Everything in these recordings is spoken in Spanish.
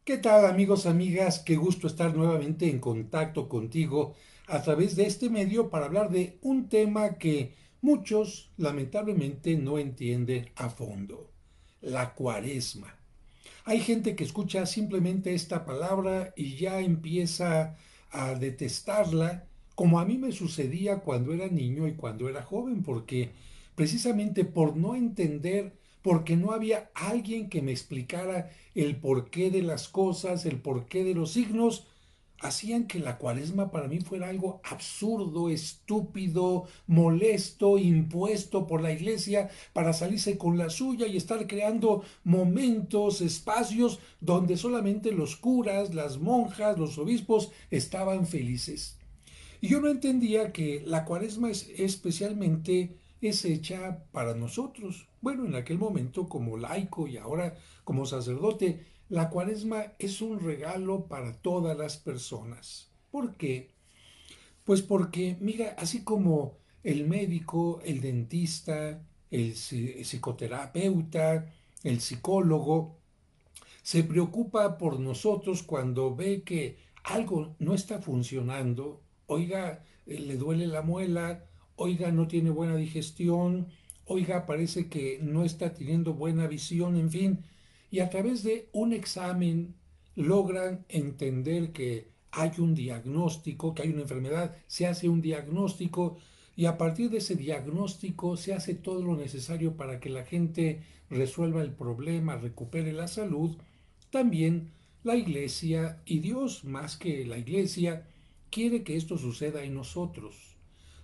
¿Qué tal amigos, amigas? Qué gusto estar nuevamente en contacto contigo a través de este medio para hablar de un tema que muchos lamentablemente no entienden a fondo, la cuaresma. Hay gente que escucha simplemente esta palabra y ya empieza a detestarla, como a mí me sucedía cuando era niño y cuando era joven, porque precisamente por no entender, porque no había alguien que me explicara el porqué de las cosas, el porqué de los signos, hacían que la cuaresma para mí fuera algo absurdo, estúpido, molesto, impuesto por la iglesia para salirse con la suya y estar creando momentos, espacios donde solamente los curas, las monjas, los obispos estaban felices. Y yo no entendía que la cuaresma especialmente es hecha para nosotros. Bueno, en aquel momento como laico y ahora como sacerdote, la cuaresma es un regalo para todas las personas. ¿Por qué? Pues porque, mira, así como el médico, el dentista, el psicoterapeuta, el psicólogo, se preocupa por nosotros cuando ve que algo no está funcionando, oiga, le duele la muela, oiga, no tiene buena digestión, oiga, parece que no está teniendo buena visión, en fin, y a través de un examen logran entender que hay un diagnóstico, que hay una enfermedad, se hace un diagnóstico y a partir de ese diagnóstico se hace todo lo necesario para que la gente resuelva el problema, recupere la salud. También la Iglesia y Dios, más que la Iglesia, quiere que esto suceda en nosotros.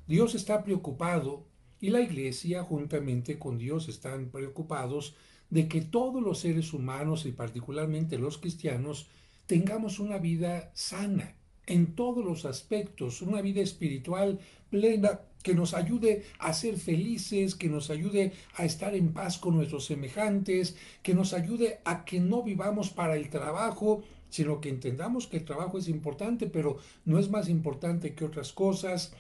Dios está preocupado y la Iglesia, juntamente con Dios, están preocupados de que todos los seres humanos y particularmente los cristianos tengamos una vida sana en todos los aspectos, una vida espiritual plena que nos ayude a ser felices, que nos ayude a estar en paz con nuestros semejantes, que nos ayude a que no vivamos para el trabajo, sino que entendamos que el trabajo es importante, pero no es más importante que otras cosas,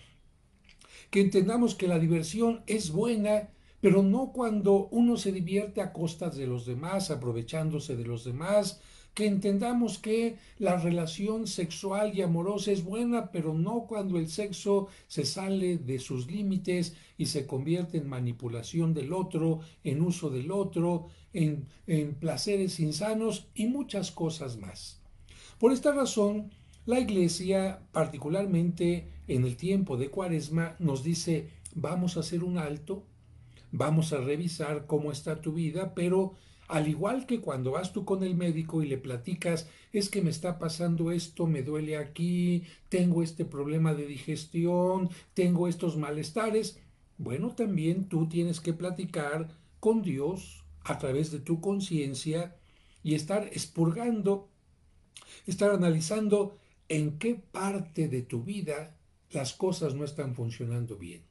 que entendamos que la diversión es buena, pero no cuando uno se divierte a costas de los demás, aprovechándose de los demás, que entendamos que la relación sexual y amorosa es buena, pero no cuando el sexo se sale de sus límites y se convierte en manipulación del otro, en uso del otro, en placeres insanos y muchas cosas más. Por esta razón, la Iglesia, particularmente en el tiempo de Cuaresma, nos dice, vamos a hacer un alto, vamos a revisar cómo está tu vida, pero al igual que cuando vas tú con el médico y le platicas, es que me está pasando esto, me duele aquí, tengo este problema de digestión, tengo estos malestares, bueno, también tú tienes que platicar con Dios a través de tu conciencia y estar expurgando, estar analizando en qué parte de tu vida las cosas no están funcionando bien.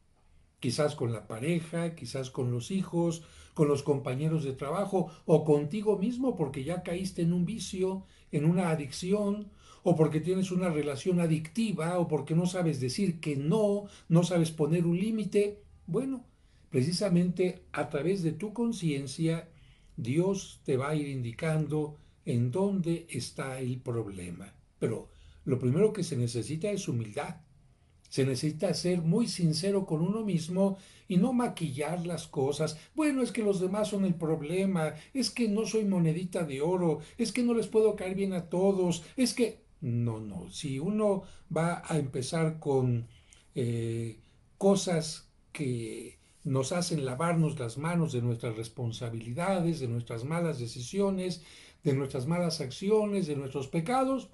Quizás con la pareja, quizás con los hijos, con los compañeros de trabajo o contigo mismo porque ya caíste en un vicio, en una adicción, o porque tienes una relación adictiva, o porque no sabes decir que no, no sabes poner un límite. Bueno, precisamente a través de tu conciencia, Dios te va a ir indicando en dónde está el problema. Pero lo primero que se necesita es humildad. Se necesita ser muy sincero con uno mismo y no maquillar las cosas. Bueno, es que los demás son el problema, es que no soy monedita de oro, es que no les puedo caer bien a todos, es que... No, no, si uno va a empezar con eh, cosas que nos hacen lavarnos las manos de nuestras responsabilidades, de nuestras malas decisiones, de nuestras malas acciones, de nuestros pecados,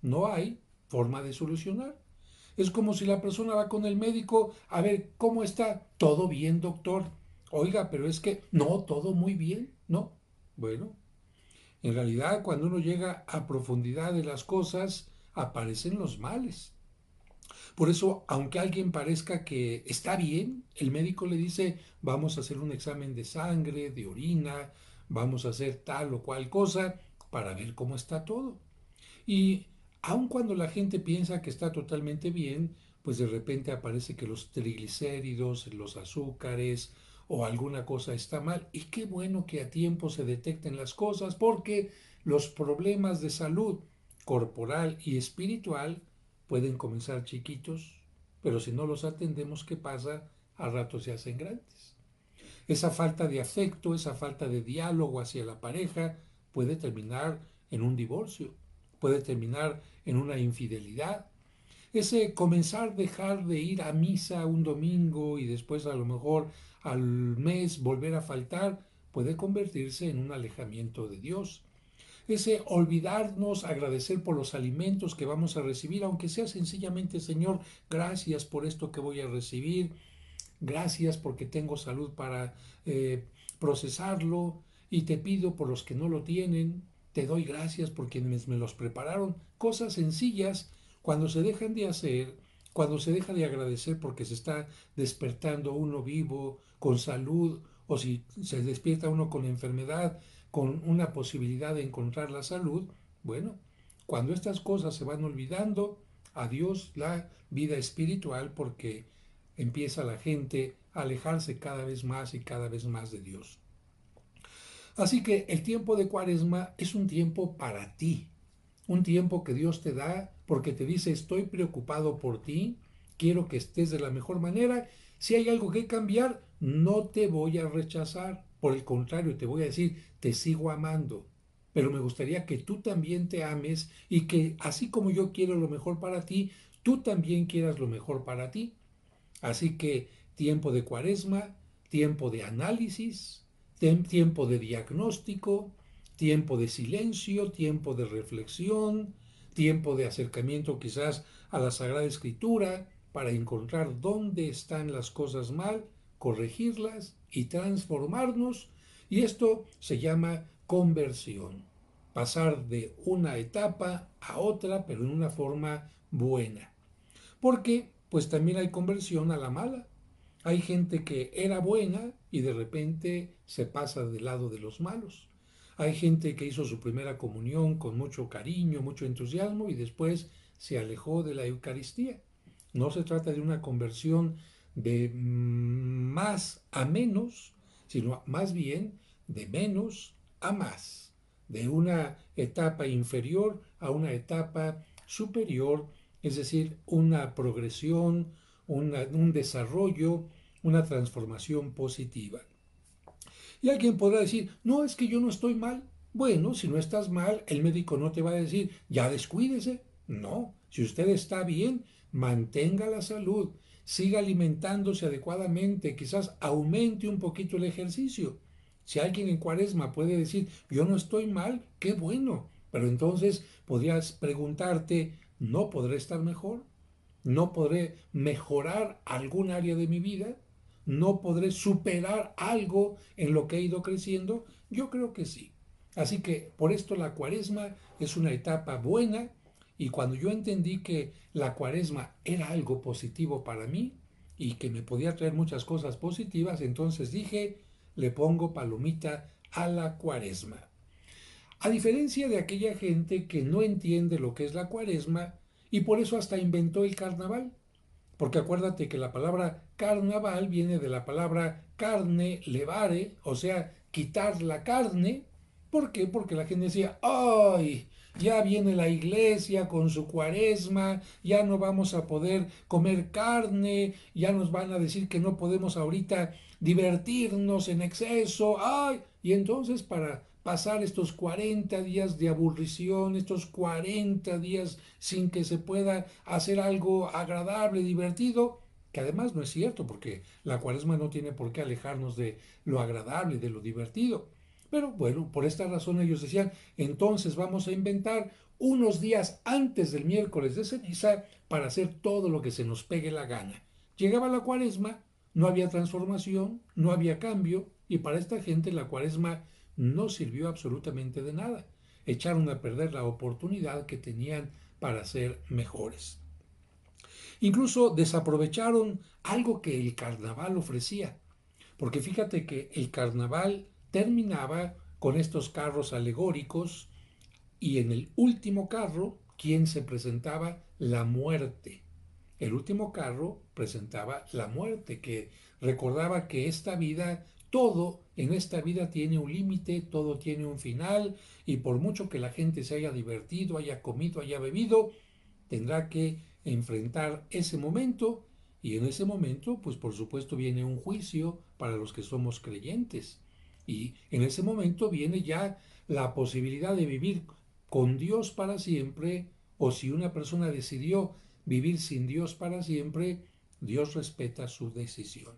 no hay forma de solucionar. Es como si la persona va con el médico, a ver, ¿cómo está? ¿Todo bien, doctor? Oiga, pero es que no, todo muy bien, ¿no? Bueno, en realidad cuando uno llega a profundidad de las cosas, aparecen los males. Por eso, aunque alguien parezca que está bien, el médico le dice, vamos a hacer un examen de sangre, de orina, vamos a hacer tal o cual cosa para ver cómo está todo. Y aun cuando la gente piensa que está totalmente bien, pues de repente aparece que los triglicéridos, los azúcares o alguna cosa está mal. Y qué bueno que a tiempo se detecten las cosas, porque los problemas de salud corporal y espiritual pueden comenzar chiquitos, pero si no los atendemos, ¿qué pasa? A rato se hacen grandes. Esa falta de afecto, esa falta de diálogo hacia la pareja puede terminar en un divorcio, puede terminar en una infidelidad. Ese comenzar a dejar de ir a misa un domingo y después a lo mejor al mes volver a faltar puede convertirse en un alejamiento de Dios. Ese olvidarnos, agradecer por los alimentos que vamos a recibir, aunque sea sencillamente, Señor, gracias por esto que voy a recibir, gracias porque tengo salud para procesarlo y te pido por los que no lo tienen, te doy gracias porque me los prepararon. Cosas sencillas cuando se dejan de hacer, cuando se deja de agradecer porque se está despertando uno vivo, con salud, o si se despierta uno con enfermedad, con una posibilidad de encontrar la salud, bueno, cuando estas cosas se van olvidando, adiós la vida espiritual porque empieza la gente a alejarse cada vez más y cada vez más de Dios. Así que el tiempo de Cuaresma es un tiempo para ti, un tiempo que Dios te da porque te dice estoy preocupado por ti, quiero que estés de la mejor manera, si hay algo que cambiar, no te voy a rechazar, por el contrario, te voy a decir, te sigo amando, pero me gustaría que tú también te ames y que así como yo quiero lo mejor para ti, tú también quieras lo mejor para ti. Así que tiempo de Cuaresma, tiempo de análisis, tiempo de diagnóstico, tiempo de silencio, tiempo de reflexión, tiempo de acercamiento quizás a la Sagrada Escritura para encontrar dónde están las cosas mal, corregirlas y transformarnos. Y esto se llama conversión. Pasar de una etapa a otra, pero en una forma buena. Porque pues también hay conversión a la mala. Hay gente que era buena y de repente se pasa del lado de los malos. Hay gente que hizo su primera comunión con mucho cariño, mucho entusiasmo y después se alejó de la Eucaristía. No se trata de una conversión de más a menos, sino más bien de menos a más, de una etapa inferior a una etapa superior, es decir, una progresión, un desarrollo, una transformación positiva. Y alguien podrá decir, no, es que yo no estoy mal. Bueno, si no estás mal, el médico no te va a decir, ya descuídese. No, si usted está bien, mantenga la salud, siga alimentándose adecuadamente, quizás aumente un poquito el ejercicio. Si alguien en Cuaresma puede decir, yo no estoy mal, qué bueno. Pero entonces podrías preguntarte, ¿no podré estar mejor? ¿No podré mejorar algún área de mi vida? ¿No podré superar algo en lo que he ido creciendo? Yo creo que sí. Así que por esto la Cuaresma es una etapa buena y cuando yo entendí que la Cuaresma era algo positivo para mí y que me podía traer muchas cosas positivas, entonces dije, le pongo palomita a la Cuaresma. A diferencia de aquella gente que no entiende lo que es la Cuaresma y por eso hasta inventó el carnaval. Porque acuérdate que la palabra carnaval viene de la palabra carne, levare, o sea, quitar la carne. ¿Por qué? Porque la gente decía, ¡ay! Ya viene la iglesia con su Cuaresma, ya no vamos a poder comer carne, ya nos van a decir que no podemos ahorita divertirnos en exceso, ¡ay! Y entonces para pasar estos 40 días de aburrición, estos 40 días sin que se pueda hacer algo agradable, divertido, que además no es cierto, porque la Cuaresma no tiene por qué alejarnos de lo agradable, de lo divertido. Pero bueno, por esta razón ellos decían, entonces vamos a inventar unos días antes del miércoles de ceniza para hacer todo lo que se nos pegue la gana. Llegaba la Cuaresma, no había transformación, no había cambio, y para esta gente la Cuaresma no sirvió absolutamente de nada. Echaron a perder la oportunidad que tenían para ser mejores. Incluso desaprovecharon algo que el carnaval ofrecía, porque fíjate que el carnaval terminaba con estos carros alegóricos y en el último carro, ¿quién se presentaba? La muerte. El último carro presentaba la muerte, que recordaba que esta vida, todo en esta vida tiene un límite, todo tiene un final, y por mucho que la gente se haya divertido, haya comido, haya bebido, tendrá que enfrentar ese momento, y en ese momento, pues por supuesto viene un juicio para los que somos creyentes. Y en ese momento viene ya la posibilidad de vivir con Dios para siempre, o si una persona decidió vivir sin Dios para siempre, Dios respeta su decisión.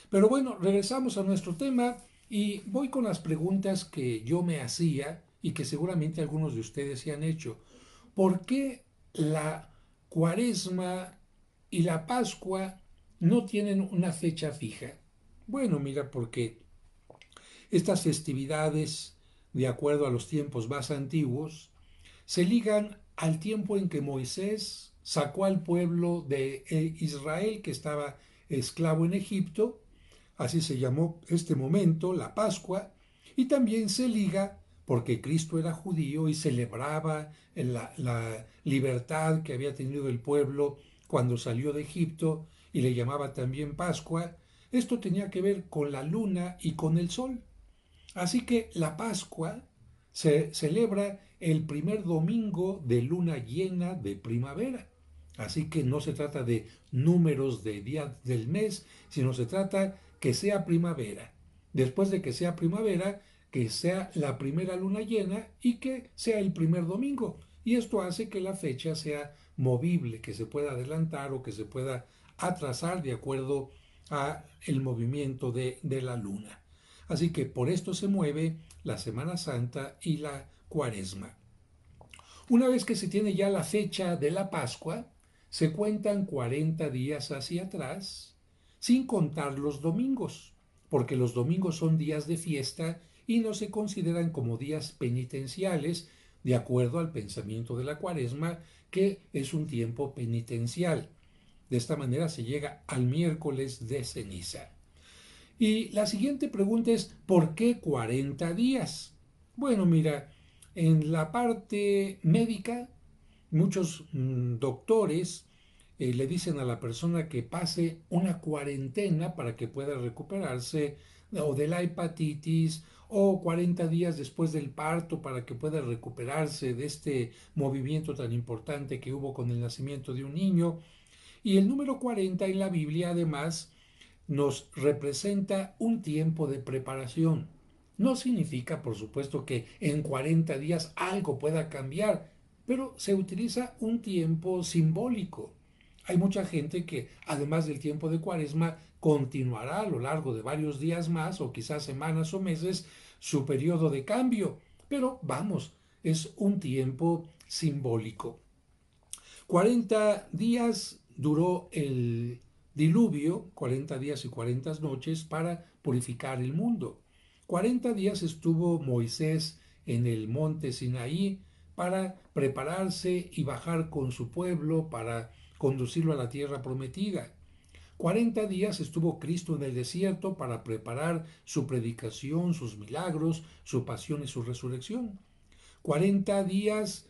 Pero bueno, regresamos a nuestro tema y voy con las preguntas que yo me hacía y que seguramente algunos de ustedes se han hecho. ¿Por qué la Cuaresma y la Pascua no tienen una fecha fija? Bueno, mira, porque estas festividades, de acuerdo a los tiempos más antiguos, se ligan al tiempo en que Moisés sacó al pueblo de Israel que estaba esclavo en Egipto, así se llamó este momento, la Pascua, y también se liga porque Cristo era judío y celebraba la libertad que había tenido el pueblo cuando salió de Egipto y le llamaba también Pascua. Esto tenía que ver con la luna y con el sol. Así que la Pascua se celebra el primer domingo de luna llena de primavera. Así que no se trata de números de días del mes, sino se trata que sea primavera. Después de que sea primavera, que sea la primera luna llena y que sea el primer domingo. Y esto hace que la fecha sea movible, que se pueda adelantar o que se pueda atrasar de acuerdo a el movimiento de la luna. Así que por esto se mueve la Semana Santa y la Cuaresma. Una vez que se tiene ya la fecha de la Pascua, se cuentan 40 días hacia atrás, sin contar los domingos, porque los domingos son días de fiesta y no se consideran como días penitenciales, de acuerdo al pensamiento de la Cuaresma, que es un tiempo penitencial. De esta manera se llega al miércoles de ceniza. Y la siguiente pregunta es, ¿por qué 40 días? Bueno, mira, en la parte médica, muchos doctores le dicen a la persona que pase una cuarentena para que pueda recuperarse o de la hepatitis o 40 días después del parto para que pueda recuperarse de este movimiento tan importante que hubo con el nacimiento de un niño. Y el número 40 en la Biblia además nos representa un tiempo de preparación. No significa, por supuesto, que en 40 días algo pueda cambiar, pero se utiliza un tiempo simbólico. Hay mucha gente que, además del tiempo de Cuaresma, continuará a lo largo de varios días más, o quizás semanas o meses, su periodo de cambio. Pero vamos, es un tiempo simbólico. 40 días duró el diluvio, 40 días y 40 noches para purificar el mundo. 40 días estuvo Moisés en el monte Sinaí para prepararse y bajar con su pueblo para conducirlo a la tierra prometida. 40 días estuvo Cristo en el desierto para preparar su predicación, sus milagros, su pasión y su resurrección. 40 días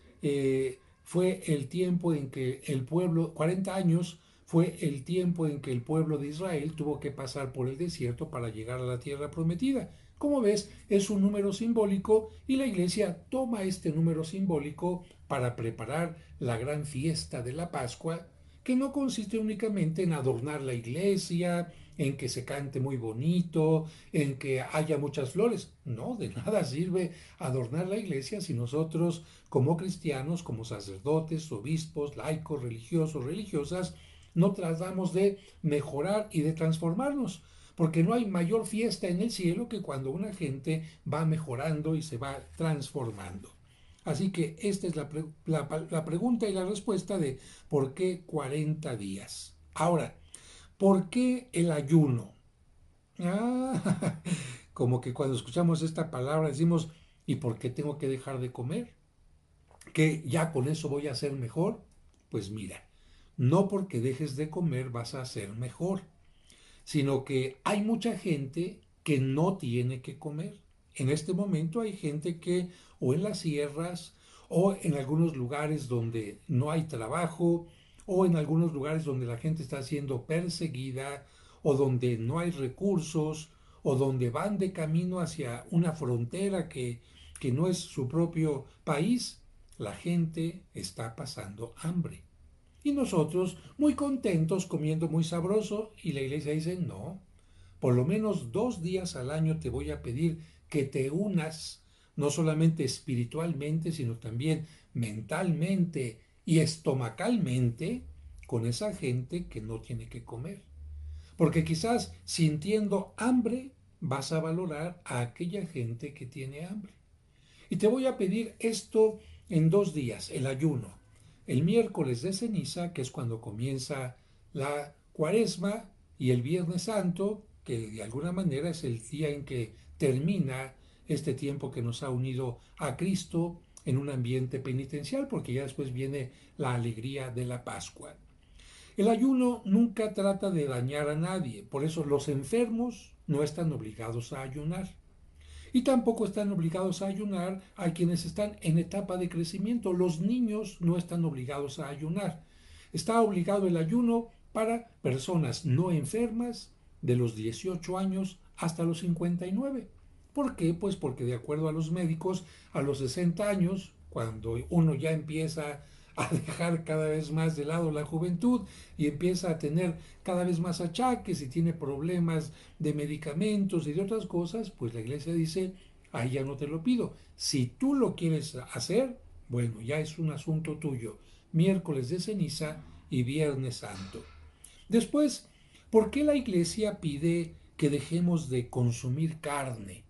fue el tiempo en que el pueblo, 40 años fue el tiempo en que el pueblo de Israel tuvo que pasar por el desierto para llegar a la tierra prometida. Como ves, es un número simbólico y la iglesia toma este número simbólico para preparar la gran fiesta de la Pascua, que no consiste únicamente en adornar la iglesia, en que se cante muy bonito, en que haya muchas flores. No, de nada sirve adornar la iglesia si nosotros, como cristianos, como sacerdotes, obispos, laicos, religiosos, religiosas, no tratamos de mejorar y de transformarnos. Porque no hay mayor fiesta en el cielo que cuando una gente va mejorando y se va transformando. Así que esta es la pregunta y la respuesta de por qué 40 días. Ahora, ¿por qué el ayuno? Ah, como que cuando escuchamos esta palabra decimos, ¿y por qué tengo que dejar de comer? ¿Que ya con eso voy a ser mejor? Pues mira, no porque dejes de comer vas a ser mejor, sino que hay mucha gente que no tiene que comer. En este momento hay gente que o en las sierras o en algunos lugares donde no hay trabajo o en algunos lugares donde la gente está siendo perseguida, o donde no hay recursos, o donde van de camino hacia una frontera que no es su propio país, la gente está pasando hambre. Y nosotros muy contentos comiendo muy sabroso y la iglesia dice, no, por lo menos 2 días al año te voy a pedir que te unas, no solamente espiritualmente, sino también mentalmente y estomacalmente con esa gente que no tiene que comer. Porque quizás sintiendo hambre vas a valorar a aquella gente que tiene hambre. Y te voy a pedir esto en 2 días, el ayuno. El miércoles de ceniza, que es cuando comienza la cuaresma, y el viernes santo, que de alguna manera es el día en que termina este tiempo que nos ha unido a Cristo en un ambiente penitencial, porque ya después viene la alegría de la Pascua. El ayuno nunca trata de dañar a nadie, por eso los enfermos no están obligados a ayunar. Y tampoco están obligados a ayunar a quienes están en etapa de crecimiento. Los niños no están obligados a ayunar. Está obligado el ayuno para personas no enfermas de los 18 años hasta los 59. ¿Por qué? Pues porque de acuerdo a los médicos, a los 60 años, cuando uno ya empieza a dejar cada vez más de lado la juventud y empieza a tener cada vez más achaques y tiene problemas de medicamentos y de otras cosas, pues la iglesia dice, ahí ya no te lo pido. Si tú lo quieres hacer, bueno, ya es un asunto tuyo. Miércoles de ceniza y viernes santo. Después, ¿por qué la iglesia pide que dejemos de consumir carne?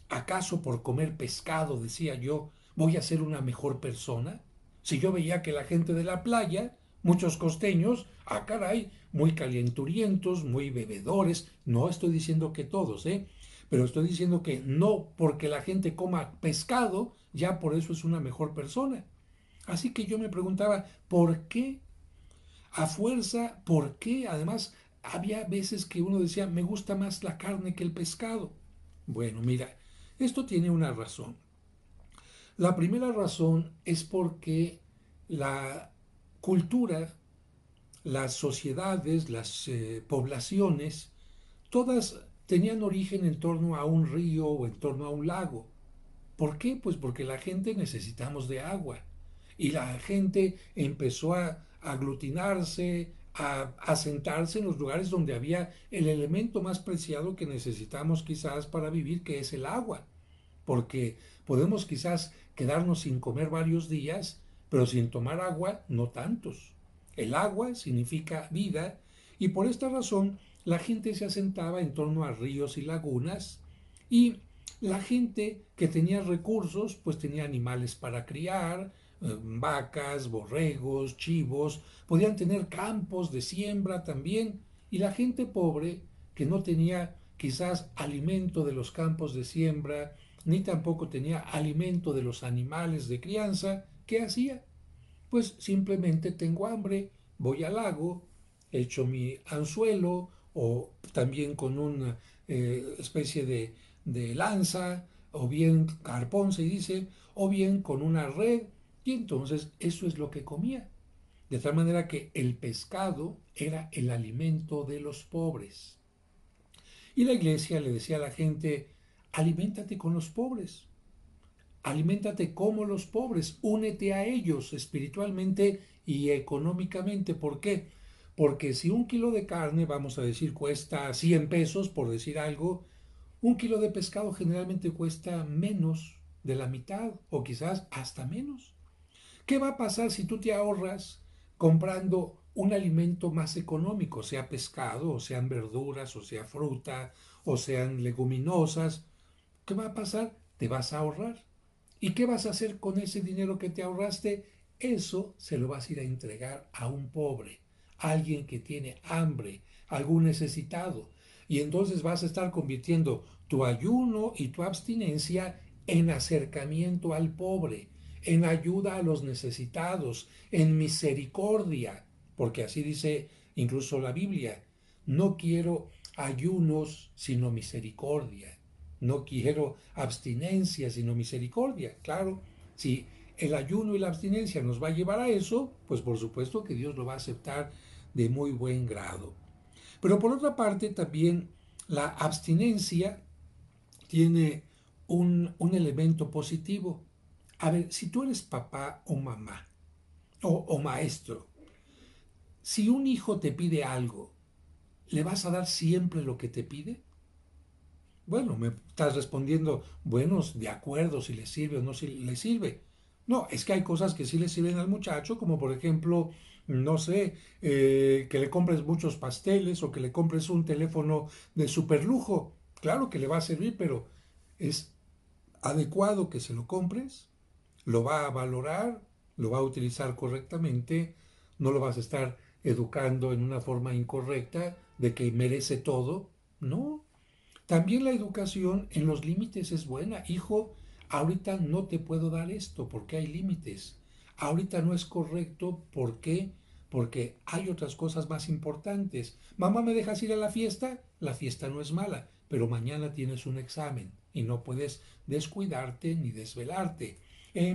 ¿Acaso por comer pescado, decía yo, voy a ser una mejor persona? Si yo veía que la gente de la playa, muchos costeños, caray, muy calenturientos, muy bebedores, no estoy diciendo que todos, pero estoy diciendo que no porque la gente coma pescado, ya por eso es una mejor persona. Así que yo me preguntaba, ¿por qué? A fuerza, ¿por qué? Además, había veces que uno decía, me gusta más la carne que el pescado. Bueno, mira, esto tiene una razón. La primera razón es porque la cultura, las sociedades, las poblaciones, todas tenían origen en torno a un río o en torno a un lago. ¿Por qué? Pues porque la gente necesitamos de agua. Y la gente empezó a aglutinarse, a asentarse en los lugares donde había el elemento más preciado que necesitamos quizás para vivir, que es el agua. Porque podemos quizás quedarnos sin comer varios días, pero sin tomar agua no tantos. El agua significa vida y por esta razón la gente se asentaba en torno a ríos y lagunas y la gente que tenía recursos pues tenía animales para criar, vacas, borregos, chivos, podían tener campos de siembra también y la gente pobre que no tenía quizás alimento de los campos de siembra, ni tampoco tenía alimento de los animales de crianza, ¿qué hacía? Pues simplemente tengo hambre, voy al lago, echo mi anzuelo o también con una especie de lanza, o bien carpón se dice, o bien con una red, y entonces eso es lo que comía. De tal manera que el pescado era el alimento de los pobres. Y la iglesia le decía a la gente, aliméntate con los pobres, aliméntate como los pobres, únete a ellos espiritualmente y económicamente. ¿Por qué? Porque si 1 kilo de carne, vamos a decir, cuesta 100 pesos, por decir algo, 1 kilo de pescado generalmente cuesta menos de la mitad o quizás hasta menos. ¿Qué va a pasar si tú te ahorras comprando un alimento más económico, sea pescado, o sean verduras, o sea fruta, o sean leguminosas? ¿Qué va a pasar? Te vas a ahorrar. ¿Y qué vas a hacer con ese dinero que te ahorraste? Eso se lo vas a ir a entregar a un pobre, a alguien que tiene hambre, a algún necesitado. Y entonces vas a estar convirtiendo tu ayuno y tu abstinencia en acercamiento al pobre, en ayuda a los necesitados, en misericordia, porque así dice incluso la Biblia. No quiero ayunos, sino misericordia. No quiero abstinencia, sino misericordia. Claro, si el ayuno y la abstinencia nos va a llevar a eso, pues por supuesto que Dios lo va a aceptar de muy buen grado. Pero por otra parte también la abstinencia tiene un elemento positivo. A ver, si tú eres papá o mamá o maestro, si un hijo te pide algo, ¿le vas a dar siempre lo que te pide? Bueno, me estás respondiendo, bueno, de acuerdo, si le sirve o no si le sirve. No, es que hay cosas que sí le sirven al muchacho, como por ejemplo, no sé, que le compres muchos pasteles o que le compres un teléfono de super lujo. Claro que le va a servir, pero es adecuado que se lo compres, lo va a valorar, lo va a utilizar correctamente, no lo vas a estar educando en una forma incorrecta de que merece todo. No, también la educación en los límites es buena. Hijo, ahorita no te puedo dar esto porque hay límites. Ahorita no es correcto. ¿Por qué? Porque hay otras cosas más importantes. Mamá, ¿me dejas ir a la fiesta? La fiesta no es mala, pero mañana tienes un examen y no puedes descuidarte ni desvelarte.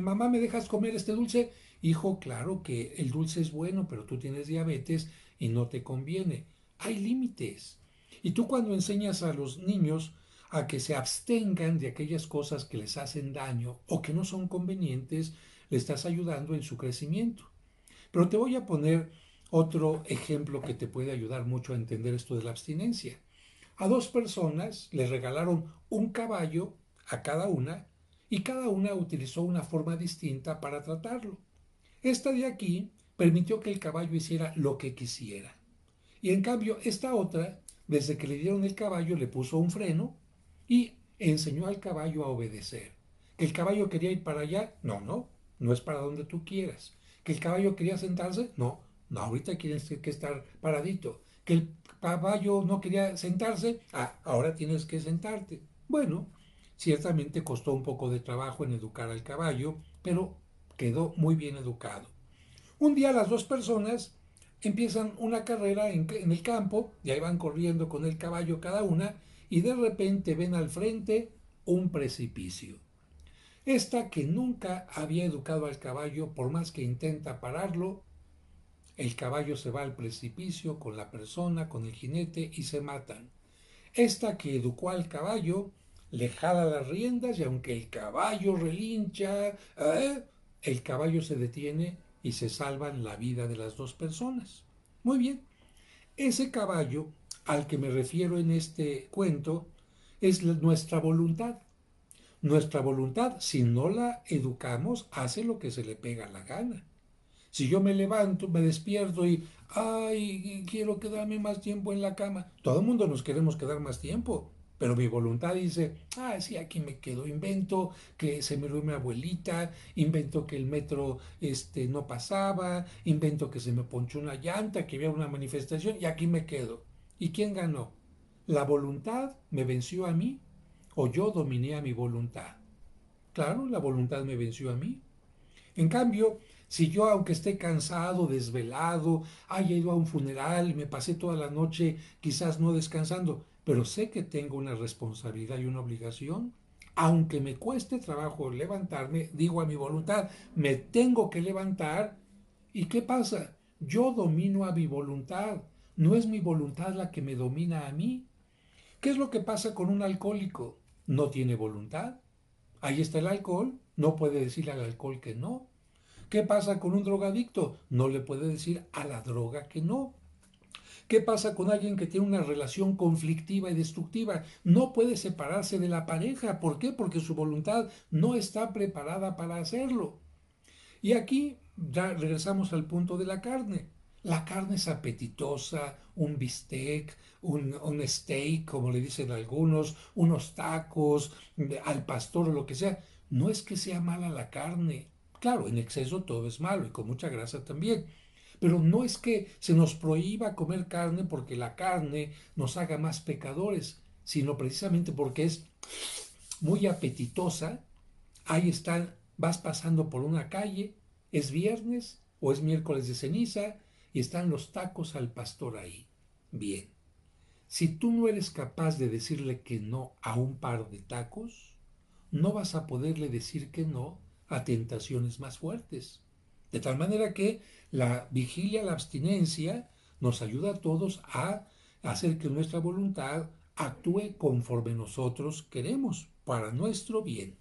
Mamá, ¿me dejas comer este dulce? Hijo, claro que el dulce es bueno, pero tú tienes diabetes y no te conviene. Hay límites. Y tú cuando enseñas a los niños a que se abstengan de aquellas cosas que les hacen daño o que no son convenientes, le estás ayudando en su crecimiento. Pero te voy a poner otro ejemplo que te puede ayudar mucho a entender esto de la abstinencia. A dos personas les regalaron un caballo a cada una y cada una utilizó una forma distinta para tratarlo. Esta de aquí permitió que el caballo hiciera lo que quisiera. Y en cambio, esta otra, desde que le dieron el caballo, le puso un freno y enseñó al caballo a obedecer. ¿Que el caballo quería ir para allá? No, no, no es para donde tú quieras. ¿Que el caballo quería sentarse? No, no, ahorita tienes que estar paradito. ¿Que el caballo no quería sentarse? Ah, ahora tienes que sentarte. Bueno, ciertamente costó un poco de trabajo en educar al caballo, pero quedó muy bien educado. Un día las dos personas empiezan una carrera en el campo, y ahí van corriendo con el caballo cada una, y de repente ven al frente un precipicio. Esta que nunca había educado al caballo, por más que intenta pararlo, el caballo se va al precipicio con la persona, con el jinete, y se matan. Esta que educó al caballo, le jala las riendas y aunque el caballo relincha, el caballo se detiene y se salvan la vida de las dos personas. Muy bien, ese caballo al que me refiero en este cuento es nuestra voluntad. Nuestra voluntad, si no la educamos, hace lo que se le pega la gana. Si yo me levanto, me despierto y, ay, quiero quedarme más tiempo en la cama. Todo el mundo nos queremos quedar más tiempo. Pero mi voluntad dice, ah, sí, aquí me quedo. Invento que se me duerme mi abuelita, invento que el metro no pasaba, invento que se me ponchó una llanta, que había una manifestación y aquí me quedo. ¿Y quién ganó? ¿La voluntad me venció a mí o yo dominé a mi voluntad? Claro, la voluntad me venció a mí. En cambio, si yo, aunque esté cansado, desvelado, haya ido a un funeral y me pasé toda la noche quizás no descansando, pero sé que tengo una responsabilidad y una obligación, aunque me cueste trabajo levantarme, digo a mi voluntad, me tengo que levantar. ¿Y qué pasa? Yo domino a mi voluntad, no es mi voluntad la que me domina a mí. ¿Qué es lo que pasa con un alcohólico? No tiene voluntad. Ahí está el alcohol, no puede decirle al alcohol que no. ¿Qué pasa con un drogadicto? No le puede decir a la droga que no. ¿Qué pasa con alguien que tiene una relación conflictiva y destructiva? No puede separarse de la pareja. ¿Por qué? Porque su voluntad no está preparada para hacerlo. Y aquí ya regresamos al punto de la carne. La carne es apetitosa, un bistec, un steak, como le dicen algunos, unos tacos, al pastor o lo que sea. No es que sea mala la carne. Claro, en exceso todo es malo y con mucha grasa también. Pero no es que se nos prohíba comer carne porque la carne nos haga más pecadores, sino precisamente porque es muy apetitosa. Ahí están, vas pasando por una calle, es viernes o es miércoles de ceniza y están los tacos al pastor ahí. Bien, si tú no eres capaz de decirle que no a un par de tacos, no vas a poderle decir que no a tentaciones más fuertes. De tal manera que la vigilia, la abstinencia, nos ayuda a todos a hacer que nuestra voluntad actúe conforme nosotros queremos, para nuestro bien.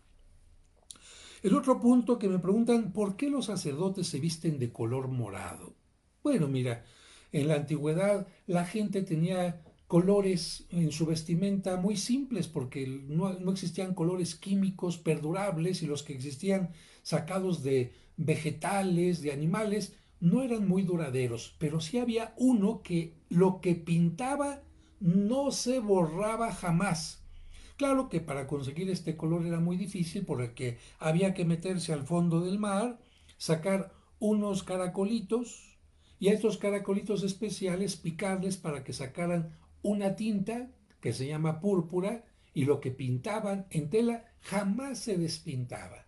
El otro punto que me preguntan, ¿por qué los sacerdotes se visten de color morado? Bueno, mira, en la antigüedad la gente tenía colores en su vestimenta muy simples porque no existían colores químicos perdurables y los que existían sacados de vegetales, de animales, no eran muy duraderos, pero sí había uno que lo que pintaba no se borraba jamás. Claro que para conseguir este color era muy difícil porque había que meterse al fondo del mar, sacar unos caracolitos y a estos caracolitos especiales picarles para que sacaran una tinta que se llama púrpura y lo que pintaban en tela jamás se despintaba.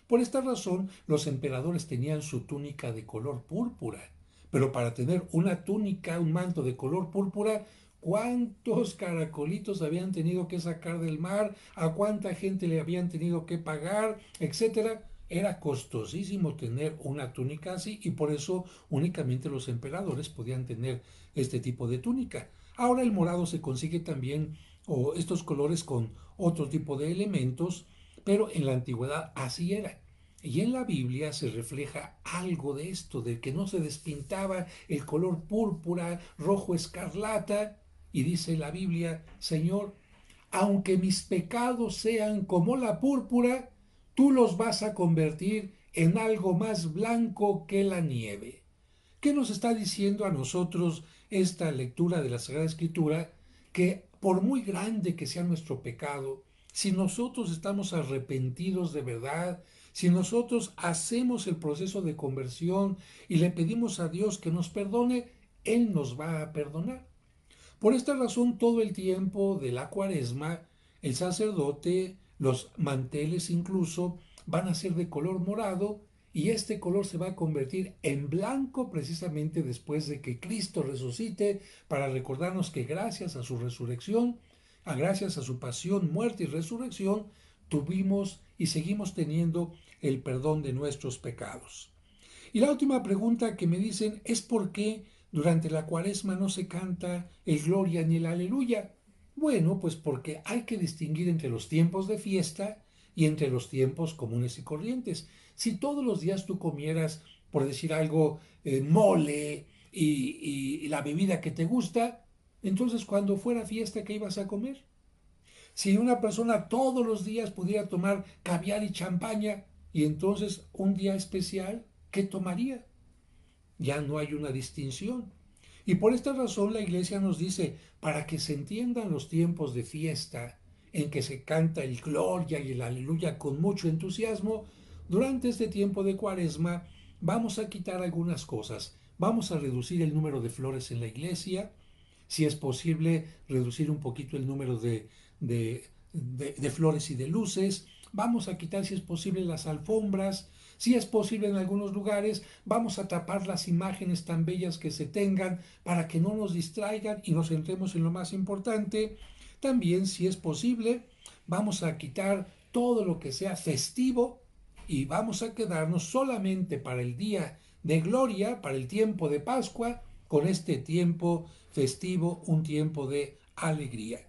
Por esta razón los emperadores tenían su túnica de color púrpura, pero para tener una túnica, un manto de color púrpura, ¿cuántos caracolitos habían tenido que sacar del mar? ¿A cuánta gente le habían tenido que pagar? Etcétera. Era costosísimo tener una túnica así y por eso únicamente los emperadores podían tener este tipo de túnica. Ahora el morado se consigue también, o estos colores con otro tipo de elementos, pero en la antigüedad así era. Y en la Biblia se refleja algo de esto, de que no se despintaba el color púrpura, rojo escarlata. Y dice la Biblia, Señor, aunque mis pecados sean como la púrpura, tú los vas a convertir en algo más blanco que la nieve. ¿Qué nos está diciendo a nosotros esta lectura de la Sagrada Escritura? Que por muy grande que sea nuestro pecado, si nosotros estamos arrepentidos de verdad, si nosotros hacemos el proceso de conversión y le pedimos a Dios que nos perdone, Él nos va a perdonar. Por esta razón, todo el tiempo de la Cuaresma, el sacerdote, los manteles incluso, van a ser de color morado y este color se va a convertir en blanco precisamente después de que Cristo resucite para recordarnos que gracias a su resurrección, gracias a su pasión, muerte y resurrección, tuvimos y seguimos teniendo el perdón de nuestros pecados. Y la última pregunta que me dicen es por qué durante la Cuaresma no se canta el Gloria ni el Aleluya. Bueno, pues porque hay que distinguir entre los tiempos de fiesta y entre los tiempos comunes y corrientes. Si todos los días tú comieras, por decir algo, mole y la bebida que te gusta, entonces cuando fuera fiesta, ¿qué ibas a comer? Si una persona todos los días pudiera tomar caviar y champaña y entonces un día especial, ¿qué tomaría? Ya no hay una distinción. Y por esta razón la iglesia nos dice, para que se entiendan los tiempos de fiesta en que se canta el gloria y el aleluya con mucho entusiasmo, durante este tiempo de Cuaresma vamos a quitar algunas cosas. Vamos a reducir el número de flores en la iglesia, si es posible reducir un poquito el número de flores y de luces, vamos a quitar si es posible las alfombras, si es posible en algunos lugares, vamos a tapar las imágenes tan bellas que se tengan para que no nos distraigan y nos centremos en lo más importante. También, si es posible, vamos a quitar todo lo que sea festivo y vamos a quedarnos solamente para el día de gloria, para el tiempo de Pascua, con este tiempo festivo, un tiempo de alegría.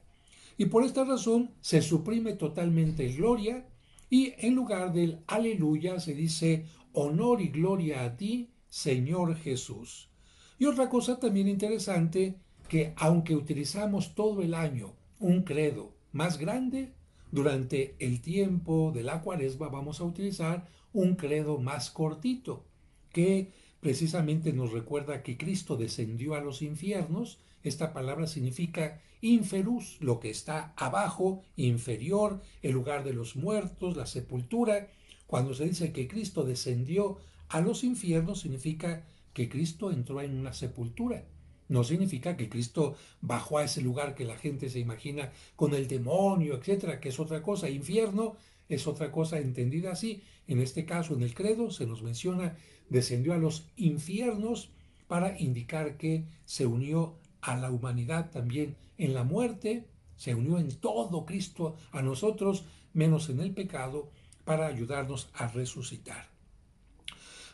Y por esta razón se suprime totalmente el gloria y en lugar del aleluya se dice honor y gloria a ti, Señor Jesús. Y otra cosa también interesante, que aunque utilizamos todo el año un credo más grande, durante el tiempo de la Cuaresma vamos a utilizar un credo más cortito, que precisamente nos recuerda que Cristo descendió a los infiernos. Esta palabra significa inferus, lo que está abajo, inferior, el lugar de los muertos, la sepultura. Cuando se dice que Cristo descendió a los infiernos, significa que Cristo entró en una sepultura. No significa que Cristo bajó a ese lugar que la gente se imagina con el demonio, etcétera, que es otra cosa. Infierno es otra cosa entendida así. En este caso, en el credo, se nos menciona descendió a los infiernos para indicar que se unió a la humanidad también en la muerte, se unió en todo Cristo a nosotros, menos en el pecado, para ayudarnos a resucitar.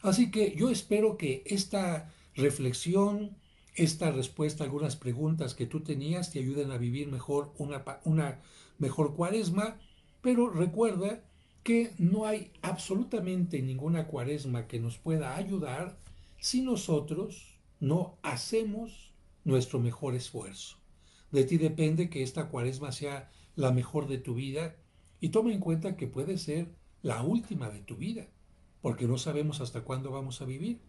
Así que yo espero que esta reflexión, esta respuesta a algunas preguntas que tú tenías te ayuden a vivir mejor una mejor cuaresma, pero recuerda que no hay absolutamente ninguna cuaresma que nos pueda ayudar si nosotros no hacemos nuestro mejor esfuerzo. De ti depende que esta cuaresma sea la mejor de tu vida y toma en cuenta que puede ser la última de tu vida, porque no sabemos hasta cuándo vamos a vivir.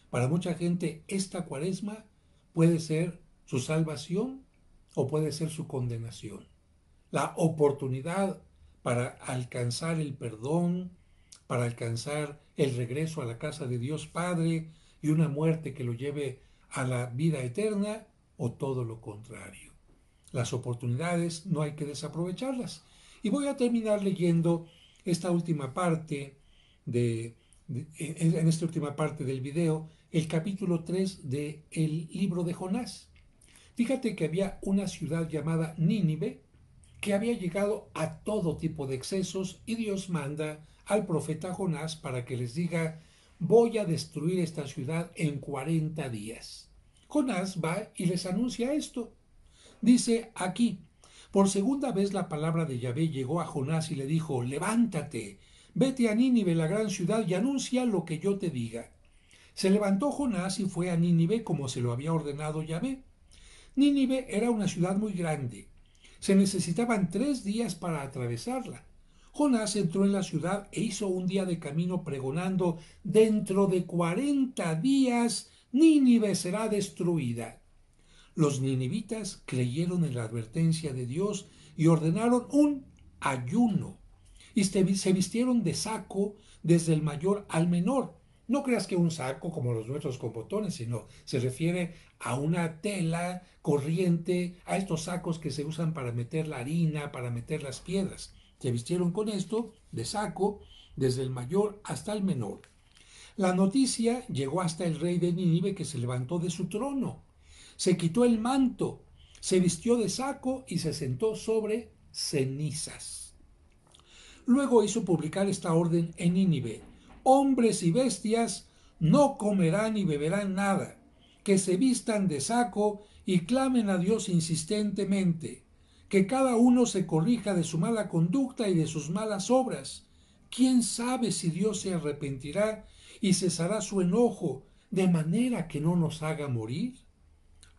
Para mucha gente esta cuaresma puede ser su salvación o puede ser su condenación. La oportunidad para alcanzar el perdón, para alcanzar el regreso a la casa de Dios Padre y una muerte que lo lleve a la vida eterna, o todo lo contrario. Las oportunidades no hay que desaprovecharlas. Y voy a terminar leyendo esta última parte en esta última parte del video, el capítulo 3 del libro de Jonás. Fíjate que había una ciudad llamada Nínive que había llegado a todo tipo de excesos y Dios manda al profeta Jonás para que les diga: voy a destruir esta ciudad en 40 días. Jonás va y les anuncia esto. Dice aquí: por segunda vez la palabra de Yahvé llegó a Jonás y le dijo: levántate, vete a Nínive, la gran ciudad, y anuncia lo que yo te diga. Se levantó Jonás y fue a Nínive como se lo había ordenado Yahvé. Nínive era una ciudad muy grande. Se necesitaban 3 días para atravesarla. Jonás entró en la ciudad e hizo un día de camino pregonando: dentro de 40 días Nínive será destruida. Los ninivitas creyeron en la advertencia de Dios y ordenaron un ayuno. Y se vistieron de saco desde el mayor al menor. No creas que un saco como los nuestros con botones, sino se refiere a una tela corriente, a estos sacos que se usan para meter la harina, para meter las piedras. Se vistieron con esto, de saco, desde el mayor hasta el menor. La noticia llegó hasta el rey de Nínive, que se levantó de su trono. Se quitó el manto, se vistió de saco y se sentó sobre cenizas. Luego hizo publicar esta orden en Nínive: hombres y bestias no comerán ni beberán nada, que se vistan de saco y clamen a Dios insistentemente, que cada uno se corrija de su mala conducta y de sus malas obras. ¿Quién sabe si Dios se arrepentirá y cesará su enojo, de manera que no nos haga morir?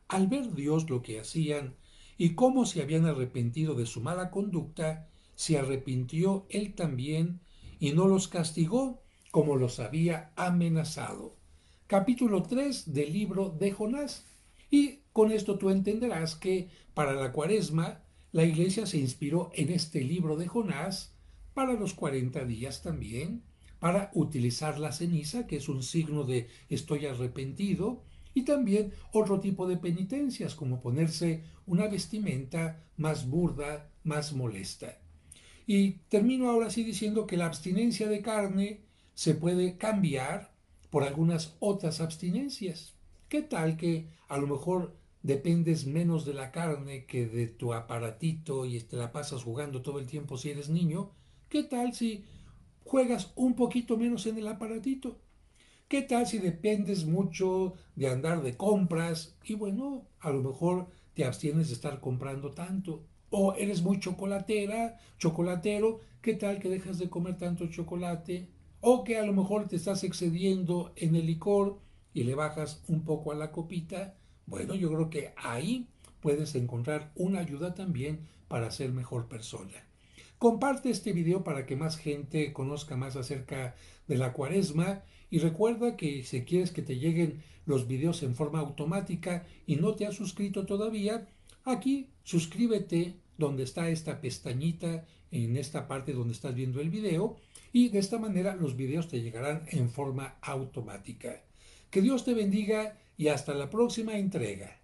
Al ver Dios lo que hacían y cómo se habían arrepentido de su mala conducta, se arrepintió él también y no los castigó como los había amenazado. Capítulo 3 del libro de Jonás. Y con esto tú entenderás que para la cuaresma la iglesia se inspiró en este libro de Jonás para los 40 días también, para utilizar la ceniza, que es un signo de estoy arrepentido, y también otro tipo de penitencias, como ponerse una vestimenta más burda, más molesta. Y termino ahora sí diciendo que la abstinencia de carne se puede cambiar por algunas otras abstinencias. ¿Qué tal que a lo mejor dependes menos de la carne que de tu aparatito y te la pasas jugando todo el tiempo si eres niño? ¿Qué tal si juegas un poquito menos en el aparatito? ¿Qué tal si dependes mucho de andar de compras y bueno, a lo mejor te abstienes de estar comprando tanto? O eres muy chocolatera, chocolatero, ¿qué tal que dejas de comer tanto chocolate? O que a lo mejor te estás excediendo en el licor y le bajas un poco a la copita. Bueno, yo creo que ahí puedes encontrar una ayuda también para ser mejor persona. Comparte este video para que más gente conozca más acerca de la cuaresma y recuerda que si quieres que te lleguen los videos en forma automática y no te has suscrito todavía, aquí suscríbete donde está esta pestañita en esta parte donde estás viendo el video y de esta manera los videos te llegarán en forma automática. Que Dios te bendiga y hasta la próxima entrega.